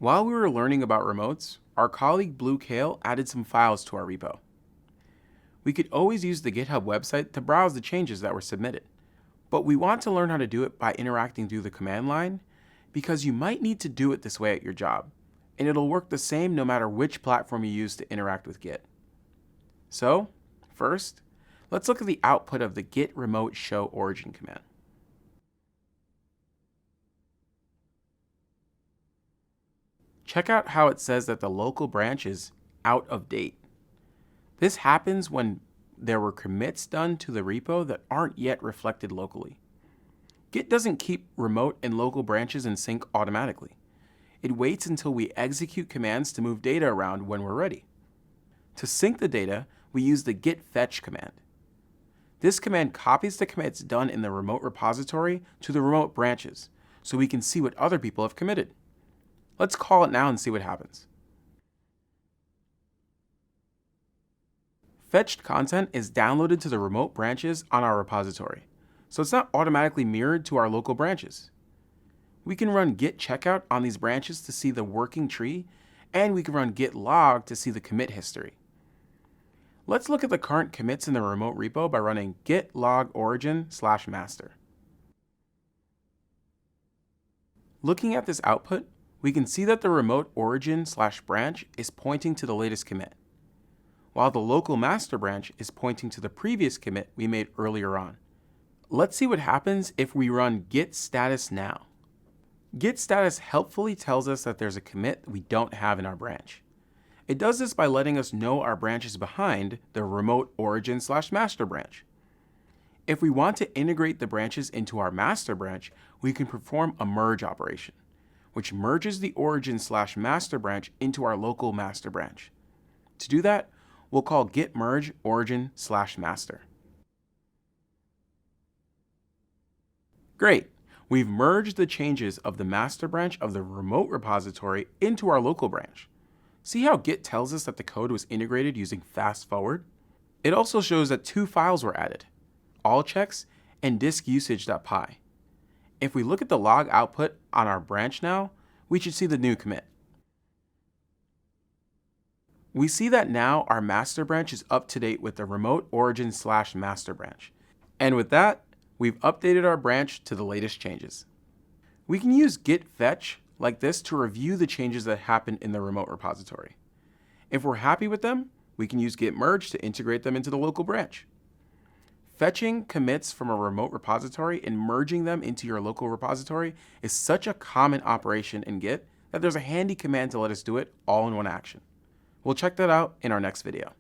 While we were learning about remotes, our colleague Blue Kale added some files to our repo. We could always use the GitHub website to browse the changes that were submitted, but we want to learn how to do it by interacting through the command line because you might need to do it this way at your job, and it'll work the same no matter which platform you use to interact with Git. So, first, let's look at the output of the git remote show origin command. Check out how it says that the local branch is out of date. This happens when there were commits done to the repo that aren't yet reflected locally. Git doesn't keep remote and local branches in sync automatically. It waits until we execute commands to move data around when we're ready. To sync the data, we use the git fetch command. This command copies the commits done in the remote repository to the remote branches, so we can see what other people have committed. Let's call it now and see what happens. Fetched content is downloaded to the remote branches on our repository, so it's not automatically mirrored to our local branches. We can run git checkout on these branches to see the working tree, and we can run git log to see the commit history. Let's look at the current commits in the remote repo by running git log origin/master. Looking at this output, we can see that the remote origin/branch is pointing to the latest commit, while the local master branch is pointing to the previous commit we made earlier on. Let's see what happens if we run git status now. Git status helpfully tells us that there's a commit we don't have in our branch. It does this by letting us know our branch is behind the remote origin/master branch. If we want to integrate the branches into our master branch, we can perform a merge operation, which merges the origin/master branch into our local master branch. To do that, we'll call git merge origin/master. Great! We've merged the changes of the master branch of the remote repository into our local branch. See how Git tells us that the code was integrated using fast forward? It also shows that two files were added, allchecks and diskusage.py. If we look at the log output on our branch now, we should see the new commit. We see that now our master branch is up to date with the remote origin/master branch. And with that, we've updated our branch to the latest changes. We can use git fetch like this to review the changes that happened in the remote repository. If we're happy with them, we can use git merge to integrate them into the local branch. Fetching commits from a remote repository and merging them into your local repository is such a common operation in Git that there's a handy command to let us do it all in one action. We'll check that out in our next video.